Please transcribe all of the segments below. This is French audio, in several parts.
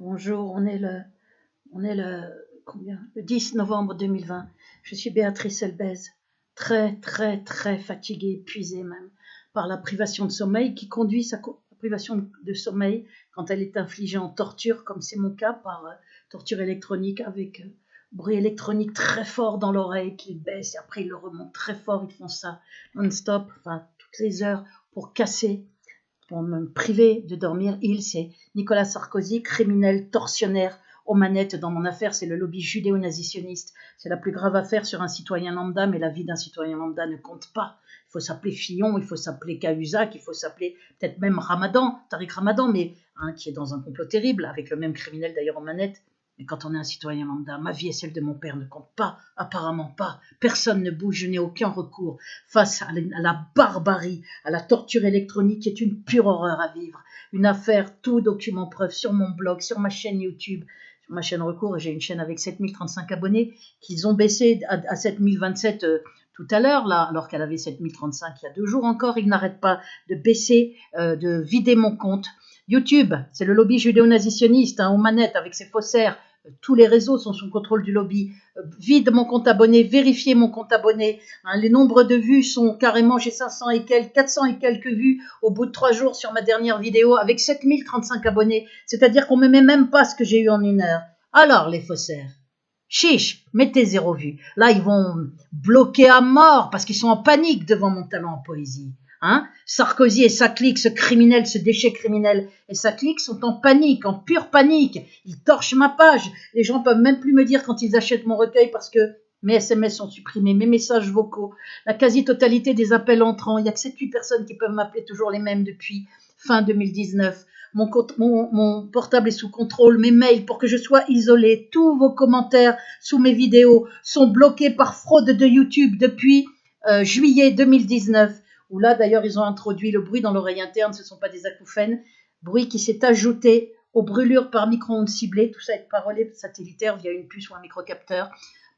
Bonjour, le 10 novembre 2020. Je suis Béatrice Elbez, très fatiguée, épuisée même, par la privation de sommeil qui conduit la privation de sommeil quand elle est infligée en torture, comme c'est mon cas, par torture électronique avec bruit électronique très fort dans l'oreille qu'ils baissent et après ils le remontent très fort, ils font ça non-stop, enfin toutes les heures pour casser. Pour me priver de dormir, c'est Nicolas Sarkozy, criminel, tortionnaire, aux manettes dans mon affaire, c'est le lobby judéo-nazitionniste. C'est la plus grave affaire sur un citoyen lambda, mais la vie d'un citoyen lambda ne compte pas. Il faut s'appeler Fillon, il faut s'appeler Cahuzac, il faut s'appeler peut-être même Ramadan, Tariq Ramadan, mais qui est dans un complot terrible, avec le même criminel d'ailleurs aux manettes. Mais quand on est un citoyen lambda, ma vie et celle de mon père ne comptent pas, apparemment pas. Personne ne bouge, je n'ai aucun recours face à la barbarie, à la torture électronique qui est une pure horreur à vivre. Une affaire, tout document preuve sur mon blog, sur ma chaîne YouTube, sur ma chaîne recours, et j'ai une chaîne avec 7035 abonnés qu'ils ont baissé à 7027 tout à l'heure, là, alors qu'elle avait 7035 il y a 2 jours encore. Ils n'arrêtent pas de baisser, de vider mon compte. YouTube, c'est le lobby judéo-nazitionniste, aux manettes avec ses faussaires. Tous les réseaux sont sous contrôle du lobby. Vide mon compte abonné, vérifiez mon compte abonné. Les nombres de vues sont carrément, j'ai 500 et quelques, 400 et quelques vues au bout de 3 jours sur ma dernière vidéo avec 7035 abonnés. C'est-à-dire qu'on ne me met même pas ce que j'ai eu en 1 heure. Alors, les faussaires, chiche, mettez 0 vues. Là, ils vont bloquer à mort parce qu'ils sont en panique devant mon talent en poésie. Sarkozy et sa clique, ce criminel, ce déchet criminel et sa clique sont en panique, en pure panique. Ils torchent ma page. Les gens peuvent même plus me dire quand ils achètent mon recueil parce que mes SMS sont supprimés, mes messages vocaux, la quasi-totalité des appels entrants. Il n'y a que 7-8 personnes qui peuvent m'appeler, toujours les mêmes depuis fin 2019. Mon portable est sous contrôle, mes mails pour que je sois isolée. Tous vos commentaires sous mes vidéos sont bloqués par fraude de YouTube depuis juillet 2019. Où là, d'ailleurs, ils ont introduit le bruit dans l'oreille interne, ce ne sont pas des acouphènes, bruit qui s'est ajouté aux brûlures par micro-ondes ciblées, tout ça avec par relais satellitaire via une puce ou un microcapteur,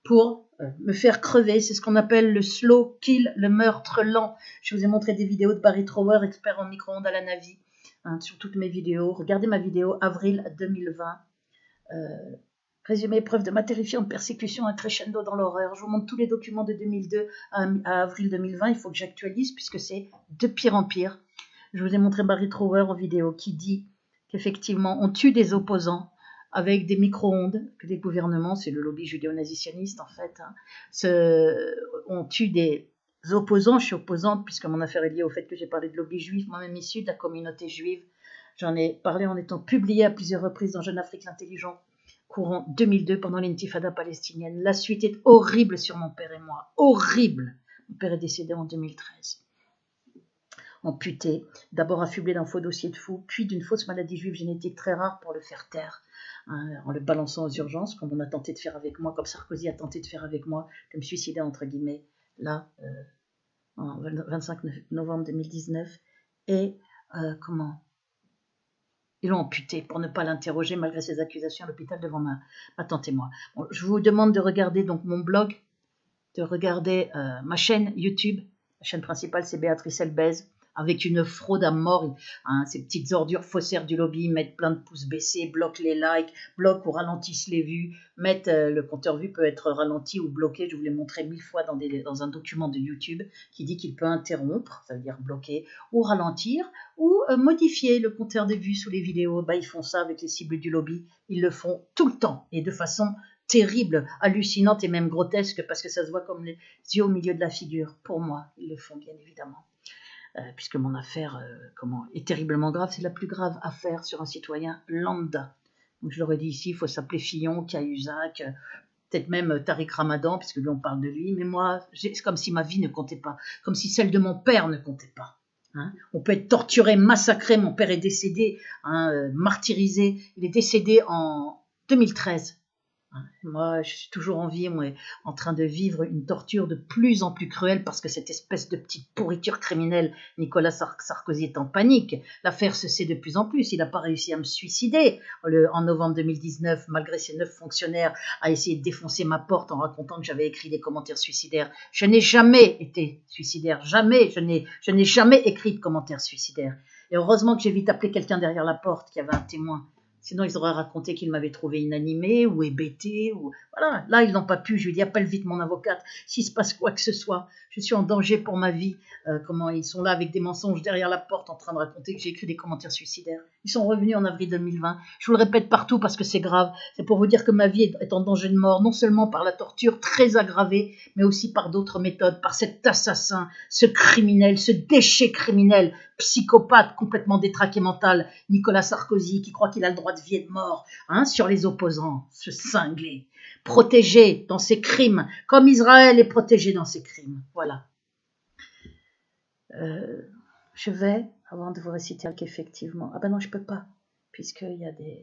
pour me faire crever. C'est ce qu'on appelle le slow kill, le meurtre lent. Je vous ai montré des vidéos de Barry Trower, expert en micro-ondes à la Navy, sur toutes mes vidéos. Regardez ma vidéo avril 2020. Résumé, preuve de ma terrifiante persécution, un crescendo dans l'horreur. Je vous montre tous les documents de 2002 à avril 2020. Il faut que j'actualise puisque c'est de pire en pire. Je vous ai montré Barry Trower en vidéo qui dit qu'effectivement, on tue des opposants avec des micro-ondes, que des gouvernements, c'est le lobby judéo-nazitionniste en fait, on tue des opposants. Je suis opposante puisque mon affaire est liée au fait que j'ai parlé de lobby juif, moi-même issue de la communauté juive. J'en ai parlé en étant publiée à plusieurs reprises dans Jeune Afrique l'intelligent, courant 2002 pendant l'intifada palestinienne. La suite est horrible sur mon père et moi, horrible. Mon père est décédé en 2013. Amputé, d'abord affublé d'un faux dossier de fou, puis d'une fausse maladie juive génétique très rare pour le faire taire, en le balançant aux urgences, comme on a tenté de faire avec moi, comme Sarkozy a tenté de faire avec moi, comme suicidaire entre guillemets, là, en 25 novembre 2019, et ils l'ont amputé pour ne pas l'interroger malgré ses accusations à l'hôpital devant ma tante et moi. Bon, je vous demande de regarder donc mon blog, de regarder ma chaîne YouTube. La chaîne principale, c'est Béatrice Elbez, avec une fraude à mort. Ces petites ordures faussaires du lobby mettent plein de pouces baissés, bloquent les likes, bloquent ou ralentissent les vues, mettent le compteur vue peut être ralenti ou bloqué. Je vous l'ai montré 1000 fois dans un document de YouTube qui dit qu'il peut interrompre, ça veut dire bloquer, ou ralentir, ou modifier le compteur de vues sous les vidéos. Ils font ça avec les cibles du lobby. Ils le font tout le temps et de façon terrible, hallucinante et même grotesque parce que ça se voit comme les yeux au milieu de la figure. Pour moi, ils le font bien évidemment. Puisque mon affaire est terriblement grave, c'est la plus grave affaire sur un citoyen lambda. Donc je l'aurais dit ici, il faut s'appeler Fillon, Cahuzac, peut-être même Tariq Ramadan, puisque lui on parle de lui, mais moi, c'est comme si ma vie ne comptait pas, comme si celle de mon père ne comptait pas. On peut être torturé, massacré, mon père est décédé, martyrisé, il est décédé en 2013. Moi, je suis toujours en vie, en train de vivre une torture de plus en plus cruelle parce que cette espèce de petite pourriture criminelle, Nicolas Sarkozy est en panique. L'affaire se sait de plus en plus. Il n'a pas réussi à me suicider en novembre 2019, malgré ses 9 fonctionnaires, à essayer de défoncer ma porte en racontant que j'avais écrit des commentaires suicidaires. Je n'ai jamais été suicidaire, jamais. Je n'ai jamais écrit de commentaires suicidaires. Et heureusement que j'ai vite appelé quelqu'un derrière la porte qui avait un témoin. Sinon, ils auraient raconté qu'ils m'avaient trouvé inanimée ou hébétée. Ou... Voilà, là, ils n'ont pas pu. Je lui ai dit, appelle vite mon avocate. S'il se passe quoi que ce soit, je suis en danger pour ma vie. Comment ils sont là avec des mensonges derrière la porte en train de raconter que j'ai écrit des commentaires suicidaires. Ils sont revenus en avril 2020. Je vous le répète partout parce que c'est grave. C'est pour vous dire que ma vie est en danger de mort, non seulement par la torture très aggravée, mais aussi par d'autres méthodes, par cet assassin, ce criminel, ce déchet criminel, psychopathe, complètement détraqué mental, Nicolas Sarkozy, qui croit qu'il a le droit de vie et de mort, sur les opposants, ce cinglé, protégé dans ses crimes, comme Israël est protégé dans ses crimes. Voilà. Je vais, avant de vous réciter qu'effectivement, ah ben non, je peux pas, puisqu'il y a des...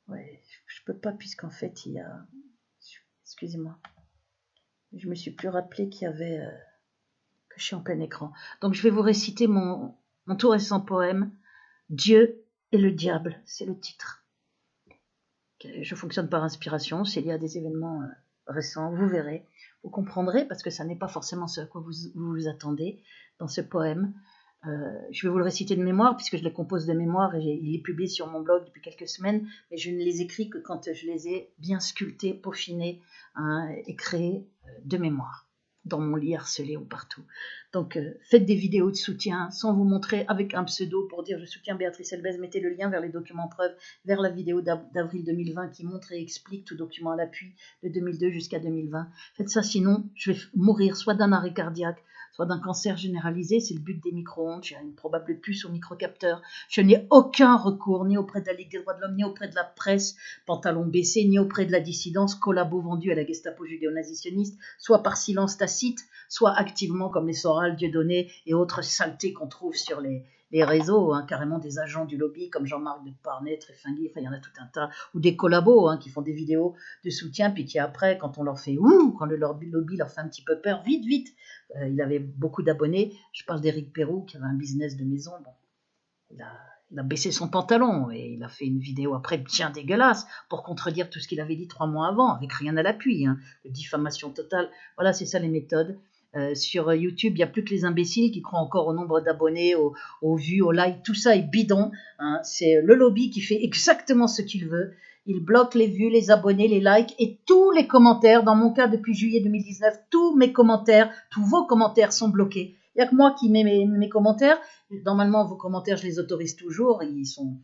Ouais, je peux pas, puisqu'en fait, il y a... Excusez-moi. Je me suis plus rappelé qu'il y avait... que je suis en plein écran. Donc, je vais vous réciter mon tout récent poème, Dieu et le diable, c'est le titre. Je fonctionne par inspiration, c'est lié à des événements récents, vous verrez, vous comprendrez, parce que ça n'est pas forcément ce à quoi vous attendez dans ce poème. Je vais vous le réciter de mémoire, puisque je le compose de mémoire, et il est publié sur mon blog depuis quelques semaines, mais je ne les écris que quand je les ai bien sculptés, peaufinés, et créés de mémoire, dans mon lit harcelé ou partout. Donc, faites des vidéos de soutien sans vous montrer avec un pseudo pour dire je soutiens Béatrice Elbez, mettez le lien vers les documents preuves, vers la vidéo d'avril 2020 qui montre et explique tout document à l'appui de 2002 jusqu'à 2020. Faites ça, sinon je vais mourir soit d'un arrêt cardiaque, soit d'un cancer généralisé. C'est le but des micro-ondes. J'ai une probable puce au microcapteur. Je n'ai aucun recours, ni auprès de la Ligue des droits de l'homme, ni auprès de la presse, pantalon baissé, ni auprès de la dissidence, collabo vendu à la Gestapo judéo-nazitionniste, soit par silence tacite, soit activement comme les Soral, Dieudonné et autres saletés qu'on trouve sur les réseaux, carrément des agents du lobby comme Jean-Marc de Parnet, Tréfinguy, enfin il y en a tout un tas, ou des collabos qui font des vidéos de soutien, puis qui après, quand on leur fait quand le lobby leur fait un petit peu peur, vite, il avait beaucoup d'abonnés. Je parle d'Éric Perroux qui avait un business de maison. Bon, il a baissé son pantalon et il a fait une vidéo après bien dégueulasse pour contredire tout ce qu'il avait dit 3 mois avant, avec rien à l'appui, diffamation totale. Voilà, c'est ça les méthodes. Sur YouTube, il n'y a plus que les imbéciles qui croient encore au nombre d'abonnés, aux vues, aux likes, tout ça est bidon. C'est le lobby qui fait exactement ce qu'il veut. Il bloque les vues, les abonnés, les likes et tous les commentaires. Dans mon cas, depuis juillet 2019, tous mes commentaires, tous vos commentaires sont bloqués. Il n'y a que moi qui mets mes commentaires. Normalement, vos commentaires, je les autorise toujours. Ils sont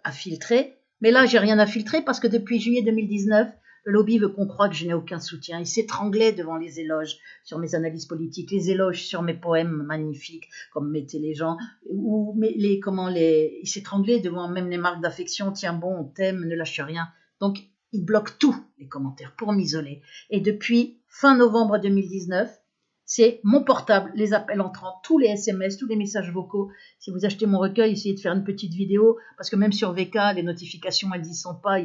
à filtrer. Mais là, j'ai rien à filtrer parce que depuis juillet 2019, le lobby veut qu'on croie que je n'ai aucun soutien. Il s'étranglait devant les éloges sur mes analyses politiques, les éloges sur mes poèmes magnifiques, comme mettaient les gens, ou il s'étranglait devant même les marques d'affection. Tiens bon, on t'aime, ne lâche rien. Donc, il bloque tous les commentaires pour m'isoler. Et depuis fin novembre 2019, c'est mon portable, les appels entrants, tous les SMS, tous les messages vocaux. Si vous achetez mon recueil, essayez de faire une petite vidéo, parce que même sur VK, les notifications, elles n'y sont pas,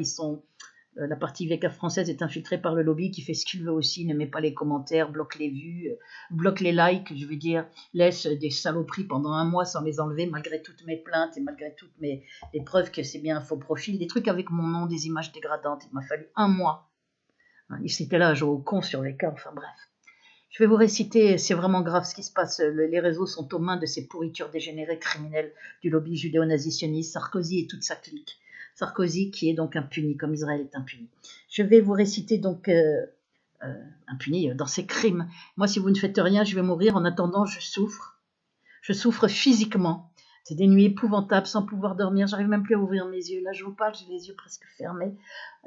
la partie VK française est infiltrée par le lobby qui fait ce qu'il veut aussi, ne met pas les commentaires, bloque les vues, bloque les likes, je veux dire, laisse des saloperies pendant 1 mois sans les enlever, malgré toutes mes plaintes et malgré toutes les preuves que c'est bien un faux profil, des trucs avec mon nom, des images dégradantes. Il m'a fallu 1 mois. Ils étaient là à jouer au con sur VK, enfin bref. Je vais vous réciter, c'est vraiment grave ce qui se passe. Les réseaux sont aux mains de ces pourritures dégénérées criminelles du lobby judéo-nazitionniste, Sarkozy et toute sa clique. Sarkozy qui est donc impuni, comme Israël est impuni. Je vais vous réciter donc impuni dans ses crimes. Moi, si vous ne faites rien, je vais mourir. En attendant, je souffre. Je souffre physiquement. C'est des nuits épouvantables sans pouvoir dormir. J'arrive même plus à ouvrir mes yeux. Là, je vous parle, j'ai les yeux presque fermés.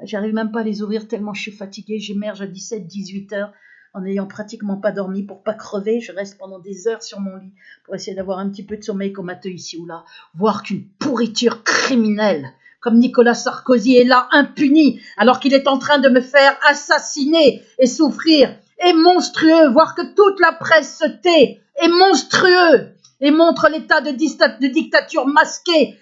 J'arrive même pas à les ouvrir tellement je suis fatiguée. J'émerge à 17-18 heures en n'ayant pratiquement pas dormi pour pas crever. Je reste pendant des heures sur mon lit pour essayer d'avoir un petit peu de sommeil comateux ici ou là. Voir qu'une pourriture criminelle comme Nicolas Sarkozy est là impuni alors qu'il est en train de me faire assassiner et souffrir est monstrueux. Voir que toute la presse se tait est monstrueux et montre l'état de dictature masquée,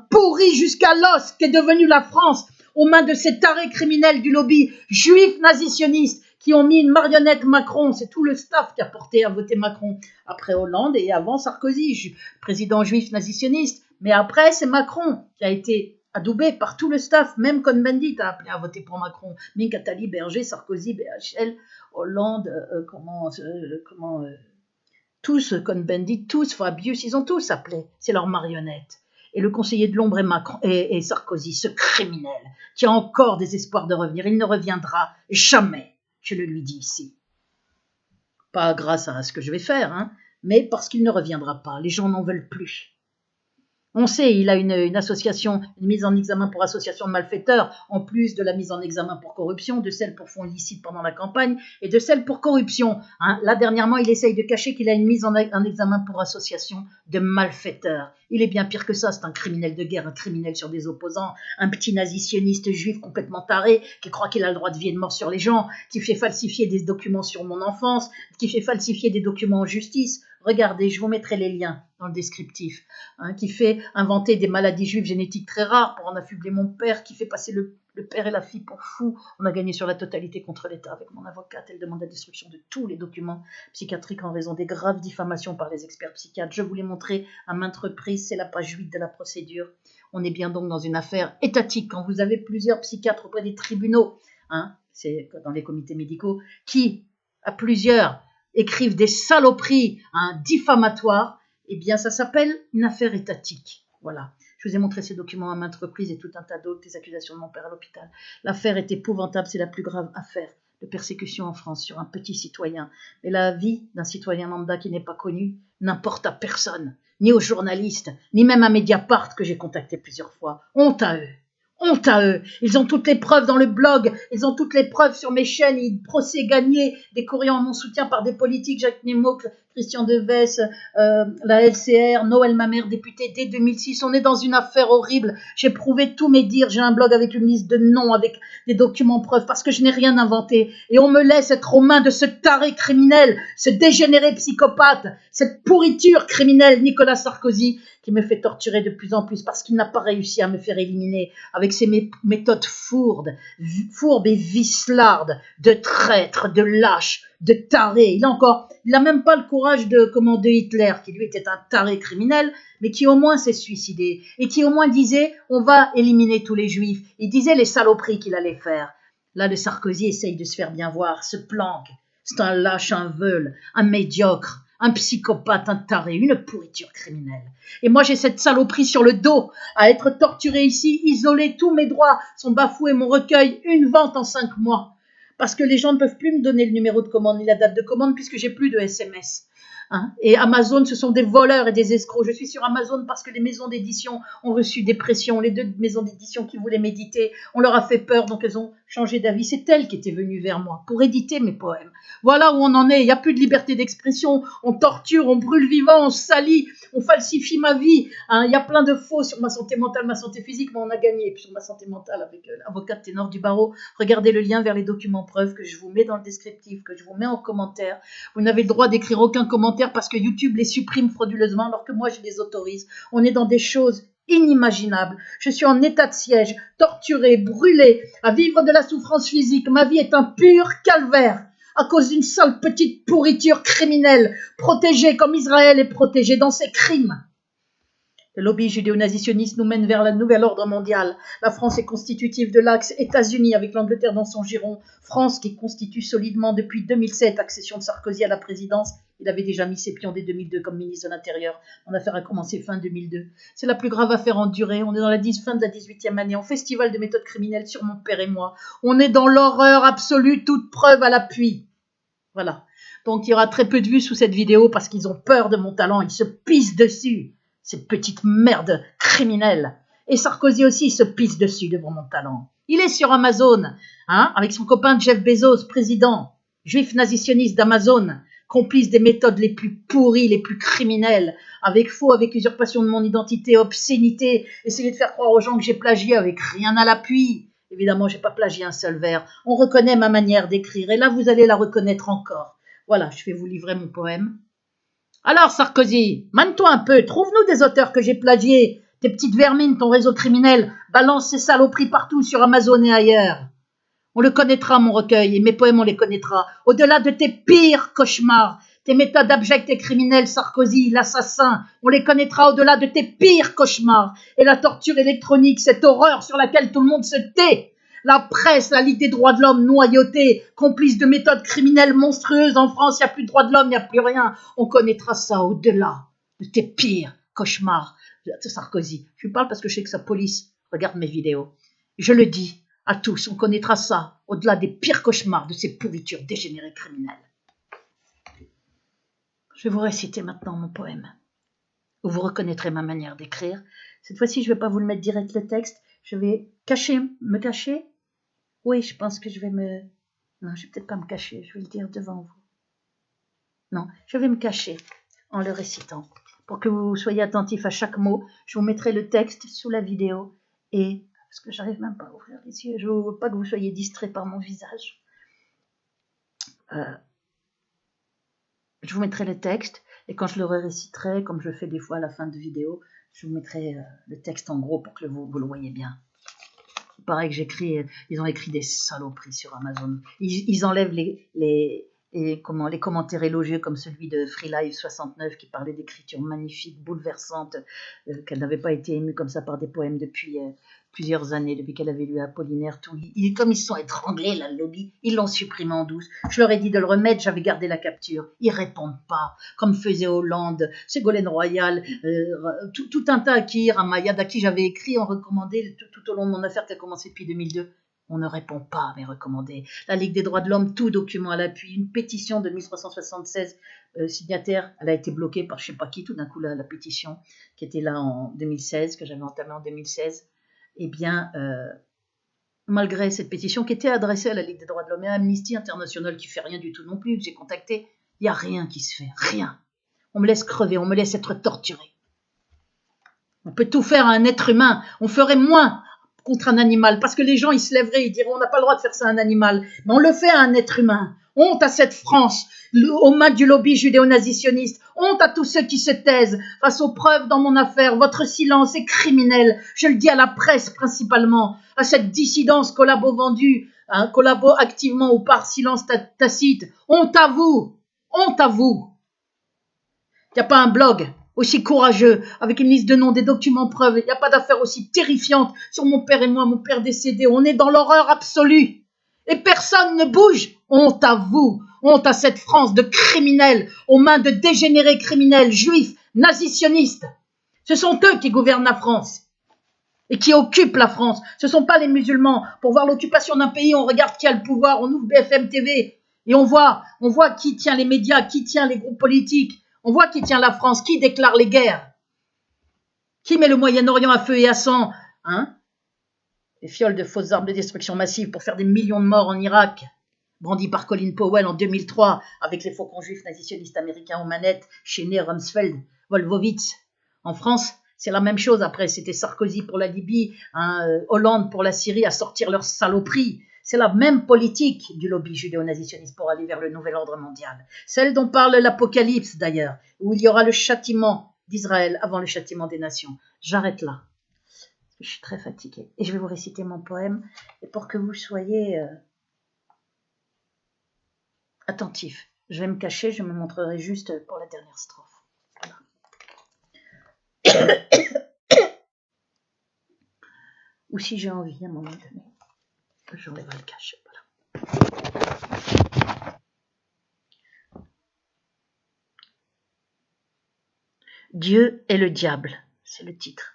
pourri jusqu'à l'os qu'est devenue la France aux mains de ces tarés criminels du lobby juif nazitionniste qui ont mis une marionnette Macron. C'est tout le staff qui a porté à voter Macron après Hollande et avant Sarkozy, président juif nazitionniste. Mais après, c'est Macron qui a été adoubé par tout le staff. Même Cohn-Bendit a appelé à voter pour Macron. Mink, Attali, Berger, Sarkozy, BHL, Hollande, tous, Cohn-Bendit, tous, Fabius, ils ont tous appelé. C'est leur marionnette. Et le conseiller de l'ombre est Macron et Sarkozy, ce criminel qui a encore des espoirs de revenir. Il ne reviendra jamais, je le lui dis ici. Pas grâce à ce que je vais faire, hein, mais parce qu'il ne reviendra pas. Les gens n'en veulent plus. On sait, il a une association, une mise en examen pour association de malfaiteurs, en plus de la mise en examen pour corruption, de celle pour fonds illicites pendant la campagne et de celle pour corruption. Hein. Là, dernièrement, il essaye de cacher qu'il a une mise en examen pour association de malfaiteurs. Il est bien pire que ça, c'est un criminel de guerre, un criminel sur des opposants, un petit nazi-sioniste juif complètement taré qui croit qu'il a le droit de vie et de mort sur les gens, qui fait falsifier des documents sur mon enfance, qui fait falsifier des documents en justice. Regardez, je vous mettrai les liens dans le descriptif, hein, qui fait inventer des maladies juives génétiques très rares pour en affubler mon père, qui fait passer le père et la fille pour fous. On a gagné sur la totalité contre l'État avec mon avocate. Elle demande la destruction de tous les documents psychiatriques en raison des graves diffamations par les experts psychiatres. Je vous l'ai montré à maintes reprises, c'est la page 8 de la procédure. On est bien donc dans une affaire étatique. Quand vous avez plusieurs psychiatres auprès des tribunaux, hein, c'est dans les comités médicaux, qui, à plusieurs, écrivent des saloperies diffamatoires, eh bien ça s'appelle une affaire étatique. Voilà. Je vous ai montré ces documents à maintes reprises et tout un tas d'autres, des accusations de mon père à l'hôpital. L'affaire est épouvantable, c'est la plus grave affaire de persécution en France sur un petit citoyen. Mais la vie d'un citoyen lambda qui n'est pas connu n'importe à personne, ni aux journalistes, ni même à Mediapart que j'ai contacté plusieurs fois. Honte à eux. Honte à eux. Ils ont toutes les preuves dans le blog, ils ont toutes les preuves sur mes chaînes, ils procès gagnés, des courriers en mon soutien par des politiques, Jacques Nemo, Christian Deves, la LCR, Noël Mamère, député dès 2006. On est dans une affaire horrible. J'ai prouvé tous mes dires, j'ai un blog avec une liste de noms, avec des documents preuves, parce que je n'ai rien inventé. Et on me laisse être aux mains de ce taré criminel, ce dégénéré psychopathe, cette pourriture criminelle, Nicolas Sarkozy, qui me fait torturer de plus en plus parce qu'il n'a pas réussi à me faire éliminer avec ses méthodes fourbes et vicelardes, de traître, de lâche, de taré. Il n'a même pas le courage de commander Hitler, qui lui était un taré criminel, mais qui au moins s'est suicidé, et qui au moins disait « on va éliminer tous les juifs ». Il disait les saloperies qu'il allait faire. Là, le Sarkozy essaye de se faire bien voir, se planque. C'est un lâche, un veule, un médiocre, un psychopathe, un taré, une pourriture criminelle. Et moi, j'ai cette saloperie sur le dos, à être torturée ici, isolée, tous mes droits sont bafoués, mon recueil, une vente en 5 mois. Parce que les gens ne peuvent plus me donner le numéro de commande ni la date de commande puisque j'ai plus de SMS. Hein. Et Amazon, ce sont des voleurs et des escrocs. Je suis sur Amazon parce que les maisons d'édition ont reçu des pressions. Les 2 maisons d'édition qui voulaient m'éditer, on leur a fait peur, donc elles ont changé d'avis. C'est elles qui étaient venues vers moi pour éditer mes poèmes. Voilà où on en est. Il n'y a plus de liberté d'expression. On torture, on brûle vivant, on salit, on falsifie ma vie. Hein. Il y a plein de faux sur ma santé mentale, ma santé physique, mais on a gagné. Et puis sur ma santé mentale avec l'avocat ténor du barreau, regardez le lien vers les documents preuves que je vous mets dans le descriptif, que je vous mets en commentaire. Vous n'avez le droit d'écrire aucun commentaire parce que YouTube les supprime frauduleusement alors que moi je les autorise. On est dans des choses inimaginables. Je suis en état de siège, torturée, brûlée, à vivre de la souffrance physique. Ma vie est un pur calvaire à cause d'une sale petite pourriture criminelle, protégée comme Israël est protégé dans ses crimes. Le lobby judéo-nazitionniste nous mène vers le nouvel ordre mondial. La France est constitutive de l'axe États-Unis avec l'Angleterre dans son giron. France qui constitue solidement depuis 2007, accession de Sarkozy à la présidence. Il avait déjà mis ses pions dès 2002 comme ministre de l'Intérieur. Mon affaire a commencé fin 2002. C'est la plus grave affaire en durée. On est dans la fin de la 18e année, en festival de méthodes criminelles sur mon père et moi. On est dans l'horreur absolue, toute preuve à l'appui. Voilà. Donc il y aura très peu de vues sous cette vidéo parce qu'ils ont peur de mon talent. Ils se pissent dessus. Ces petites merdes criminelles. Et Sarkozy aussi se pisse dessus devant mon talent. Il est sur Amazon, hein, avec son copain Jeff Bezos, président, juif nazitionniste d'Amazon, complice des méthodes les plus pourries, les plus criminelles, avec faux, avec usurpation de mon identité, obscénité, essayer de faire croire aux gens que j'ai plagié avec rien à l'appui. Évidemment, j'ai pas plagié un seul vers. On reconnaît ma manière d'écrire, et là, vous allez la reconnaître encore. Voilà, je vais vous livrer mon poème. Alors, Sarkozy, mane-toi un peu, trouve-nous des auteurs que j'ai plagiés. Tes petites vermines, ton réseau criminel, balance ces saloperies partout sur Amazon et ailleurs. On le connaîtra, mon recueil, et mes poèmes, on les connaîtra. Au-delà de tes pires cauchemars, tes méthodes abjectes et criminelles, Sarkozy, l'assassin, on les connaîtra au-delà de tes pires cauchemars. Et la torture électronique, cette horreur sur laquelle tout le monde se tait. La presse, la Ligue des droits de l'homme noyautée, complice de méthodes criminelles monstrueuses. En France, il n'y a plus de droits de l'homme, il n'y a plus rien. On connaîtra ça au-delà de tes pires cauchemars. Sarkozy. Je lui parle parce que je sais que sa police regarde mes vidéos. Je le dis à tous, on connaîtra ça au-delà des pires cauchemars de ces pourritures dégénérées criminelles. Je vais vous réciter maintenant mon poème, où vous reconnaîtrez ma manière d'écrire. Cette fois-ci, je ne vais pas vous le mettre direct le texte, je vais me cacher. Oui, je pense que je vais me... Non, je ne vais peut-être pas me cacher, je vais le dire devant vous. Non, je vais me cacher en le récitant. Pour que vous soyez attentifs à chaque mot, je vous mettrai le texte sous la vidéo et... Parce que j'arrive même pas à ouvrir les yeux, je ne veux pas que vous soyez distraits par mon visage. Je vous mettrai le texte et quand je le réciterai, comme je fais des fois à la fin de vidéo, je vous mettrai le texte en gros pour que vous le voyez bien. Il paraît que ils ont écrit des saloperies sur Amazon. Ils enlèvent les commentaires élogieux comme celui de FreeLife69 qui parlait d'écriture magnifique, bouleversante, qu'elle n'avait pas été émue comme ça par des poèmes depuis plusieurs années, depuis qu'elle avait lu Apollinaire, tout. Comme ils se sont étranglés, là, le lobby, ils l'ont supprimé en douce. Je leur ai dit de le remettre, j'avais gardé la capture. Ils répondent pas, comme faisait Hollande, Ségolène Royal, tout un tas qui, Ramayad, à qui j'avais écrit en recommandé tout au long de mon affaire qui a commencé depuis 2002. On ne répond pas à mes recommandés. La Ligue des droits de l'homme, tout document à l'appui, une pétition de 1376 signataires, elle a été bloquée par je ne sais pas qui, tout d'un coup la pétition qui était là en 2016, que j'avais entamée en 2016. Eh bien, malgré cette pétition qui était adressée à la Ligue des droits de l'homme et à Amnesty International, qui ne fait rien du tout non plus, que j'ai contacté, il n'y a rien qui se fait, rien. On me laisse crever, on me laisse être torturé. On peut tout faire à un être humain, on ferait moins contre un animal, parce que les gens, ils se lèveraient, ils diraient, on n'a pas le droit de faire ça à un animal, mais on le fait à un être humain. Honte à cette France, aux mains du lobby judéo-nazitionniste, honte à tous ceux qui se taisent face aux preuves dans mon affaire, votre silence est criminel, je le dis à la presse principalement, à cette dissidence collabo-vendue, collabo activement ou par silence tacite, honte à vous, honte à vous. Il n'y a pas un blog aussi courageux, avec une liste de noms, des documents preuves. Il n'y a pas d'affaire aussi terrifiante sur mon père et moi, mon père décédé. On est dans l'horreur absolue. Et personne ne bouge. Honte à vous. Honte à cette France de criminels, aux mains de dégénérés criminels, juifs, nazitionnistes. Ce sont eux qui gouvernent la France et qui occupent la France. Ce ne sont pas les musulmans. Pour voir l'occupation d'un pays, on regarde qui a le pouvoir, on ouvre BFM TV et on voit qui tient les médias, qui tient les groupes politiques. On voit qui tient la France, qui déclare les guerres, qui met le Moyen-Orient à feu et à sang, les fioles de fausses armes de destruction massive pour faire des millions de morts en Irak, brandies par Colin Powell en 2003, avec les faucons juifs nationalistes américains aux manettes, Cheney, Rumsfeld, Wolfowitz. En France, c'est la même chose. Après, c'était Sarkozy pour la Libye, Hollande pour la Syrie, à sortir leurs saloperies. C'est la même politique du lobby judéo-nazitionniste pour aller vers le nouvel ordre mondial. Celle dont parle l'Apocalypse d'ailleurs, où il y aura le châtiment d'Israël avant le châtiment des nations. J'arrête là. Je suis très fatiguée. Et je vais vous réciter mon poème. Et pour que vous soyez attentifs, je vais me cacher, je me montrerai juste pour la dernière strophe. Voilà. Ou si j'ai envie à un moment donné, j'enlèverai le cachet. Voilà. Dieu est le diable, c'est le titre.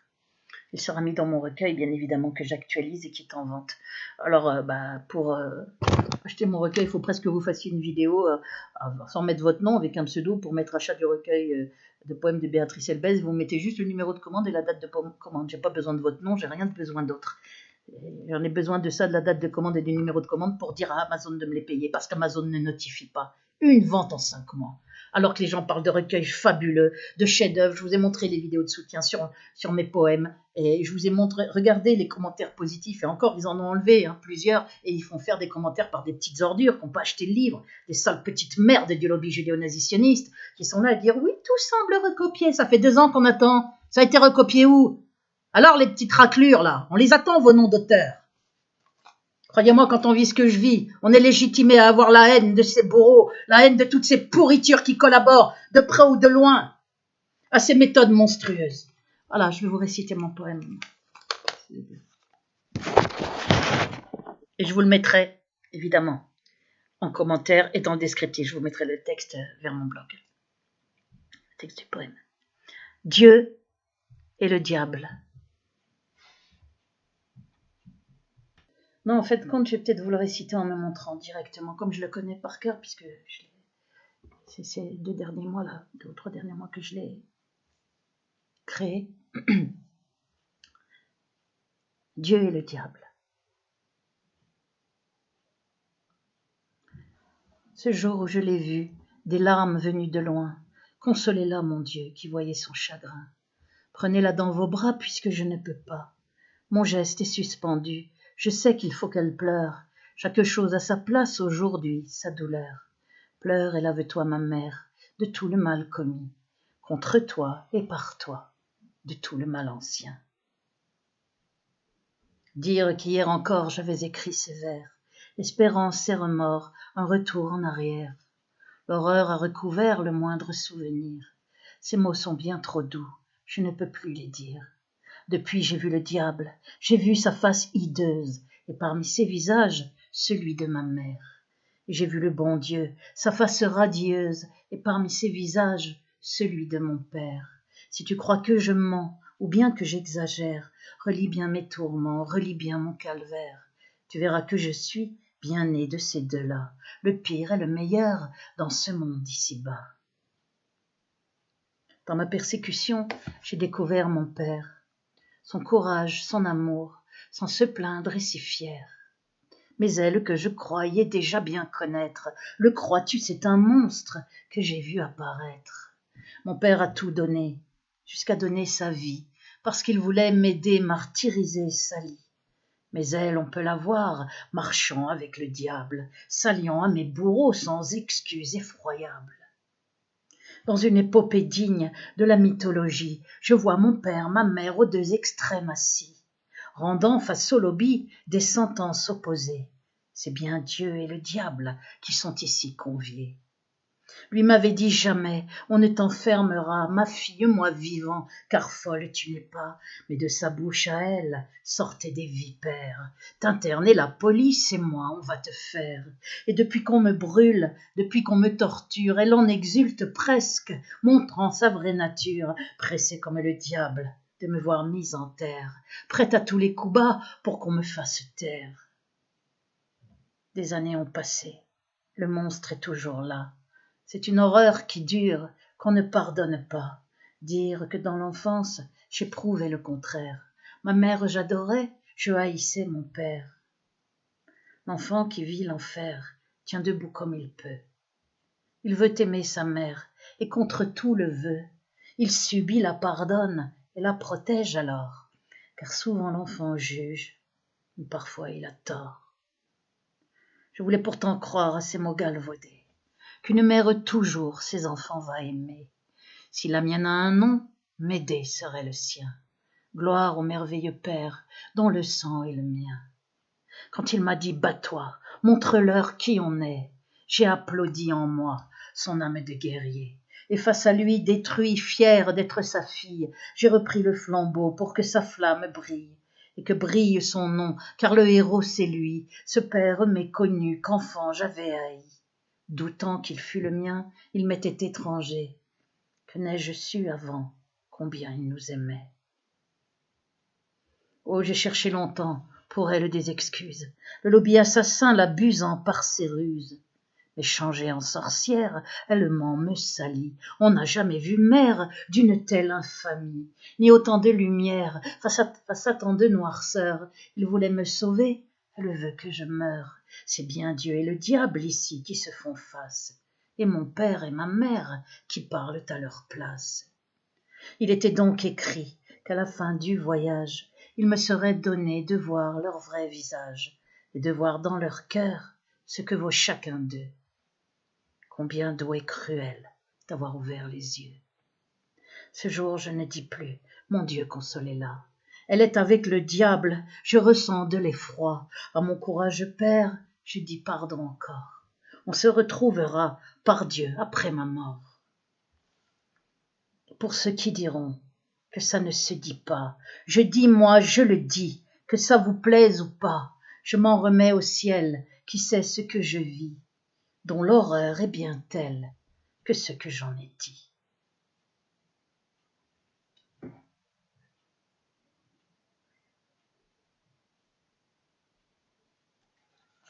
Il sera mis dans mon recueil, bien évidemment, que j'actualise et qui est en vente. Alors, pour acheter mon recueil, il faut presque que vous fassiez une vidéo sans mettre votre nom, avec un pseudo, pour mettre achat du recueil de poèmes de Béatrice Elbez. Vous mettez juste le numéro de commande et la date de commande. J'ai pas besoin de votre nom, j'ai rien de besoin d'autre. J'en ai besoin de ça, de la date de commande et du numéro de commande pour dire à Amazon de me les payer, parce qu'Amazon ne notifie pas une vente en 5 mois. Alors que les gens parlent de recueils fabuleux, de chefs-d'œuvre. Je vous ai montré les vidéos de soutien sur mes poèmes et je vous ai montré, regardez les commentaires positifs. Et encore, ils en ont enlevé plusieurs et ils font faire des commentaires par des petites ordures qui n'ont pas acheté le livre, des sales petites merdes du lobby judéo-nazitionniste qui sont là à dire oui, tout semble recopié. Ça fait 2 ans qu'on attend. Ça a été recopié où? Alors les petites raclures là, on les attend vos noms d'auteurs. Croyez-moi, quand on vit ce que je vis, on est légitimé à avoir la haine de ces bourreaux, la haine de toutes ces pourritures qui collaborent, de près ou de loin, à ces méthodes monstrueuses. Voilà, je vais vous réciter mon poème. Et je vous le mettrai, évidemment, en commentaire et dans le descriptif. Je vous mettrai le texte vers mon blog. Le texte du poème. Dieu et le diable. Non, en fait, compte, je vais peut-être vous le réciter en me montrant directement, comme je le connais par cœur, puisque c'est ces 2 derniers mois là, 2 ou 3 derniers mois que je l'ai créé. Dieu et le diable. Ce jour où je l'ai vu, des larmes venues de loin, consolez-la, mon Dieu, qui voyait son chagrin. Prenez-la dans vos bras, puisque je ne peux pas. Mon geste est suspendu, je sais qu'il faut qu'elle pleure. Chaque chose à sa place aujourd'hui, sa douleur. Pleure et lave-toi, ma mère, de tout le mal commis, contre toi et par toi, de tout le mal ancien. Dire qu'hier encore j'avais écrit ces vers, espérance et remords, un retour en arrière. L'horreur a recouvert le moindre souvenir. Ces mots sont bien trop doux, je ne peux plus les dire. Depuis j'ai vu le diable, j'ai vu sa face hideuse, et parmi ses visages, celui de ma mère. Et j'ai vu le bon Dieu, sa face radieuse, et parmi ses visages, celui de mon père. Si tu crois que je mens, ou bien que j'exagère, relis bien mes tourments, relis bien mon calvaire. Tu verras que je suis bien né de ces deux-là, le pire et le meilleur dans ce monde ici-bas. Dans ma persécution, j'ai découvert mon père, son courage, son amour, sans se plaindre et si fier. Mais elle que je croyais déjà bien connaître, le crois-tu, c'est un monstre que j'ai vu apparaître. Mon père a tout donné, jusqu'à donner sa vie, parce qu'il voulait m'aider, martyriser, sali. Mais elle, on peut la voir, marchant avec le diable, s'alliant à mes bourreaux sans excuse effroyable. Dans une épopée digne de la mythologie, je vois mon père, ma mère aux 2 extrêmes assis, rendant face au lobby des sentences opposées. C'est bien Dieu et le diable qui sont ici conviés. Lui m'avait dit jamais, on ne t'enfermera, ma fille, moi vivant, car folle tu n'es pas, mais de sa bouche à elle sortaient des vipères. T'interner la police et moi on va te faire. Et depuis qu'on me brûle, depuis qu'on me torture, elle en exulte presque, montrant sa vraie nature, pressée comme le diable de me voir mise en terre, prête à tous les coups bas pour qu'on me fasse taire. Des années ont passé, le monstre est toujours là. C'est une horreur qui dure, qu'on ne pardonne pas. Dire que dans l'enfance, j'éprouvais le contraire. Ma mère j'adorais, je haïssais mon père. L'enfant qui vit l'enfer tient debout comme il peut. Il veut aimer sa mère, et contre tout le veut. Il subit, la pardonne, et la protège alors, car souvent l'enfant juge, mais parfois il a tort. Je voulais pourtant croire à ces mots galvaudés, qu'une mère toujours ses enfants va aimer. Si la mienne a un nom, Médée serait le sien. Gloire au merveilleux Père, dont le sang est le mien. Quand il m'a dit « bats-toi, montre-leur qui on est », j'ai applaudi en moi son âme de guerrier. Et face à lui, détruit, fier d'être sa fille, j'ai repris le flambeau pour que sa flamme brille. Et que brille son nom, car le héros c'est lui, ce père méconnu qu'enfant j'avais haï. Doutant qu'il fût le mien, il m'était étranger. Que n'ai-je su avant combien il nous aimait. Oh, j'ai cherché longtemps pour elle des excuses, le lobby assassin l'abusant par ses ruses. Mais changée en sorcière, elle me salit. On n'a jamais vu mère d'une telle infamie, ni autant de lumière face à tant de noirceur. Il voulait me sauver, elle veut que je meure. C'est bien Dieu et le diable ici qui se font face, et mon père et ma mère qui parlent à leur place. Il était donc écrit qu'à la fin du voyage, il me serait donné de voir leur vrai visage, et de voir dans leur cœur ce que vaut chacun d'eux. Combien d'eau est cruelle d'avoir ouvert les yeux. Ce jour je ne dis plus, mon Dieu consolez-la. Elle est avec le diable, je ressens de l'effroi. À mon courageux père, je dis pardon encore. On se retrouvera, par Dieu, après ma mort. Pour ceux qui diront que ça ne se dit pas, je dis, moi, je le dis, que ça vous plaise ou pas, je m'en remets au ciel, qui sait ce que je vis, dont l'horreur est bien telle que ce que j'en ai dit.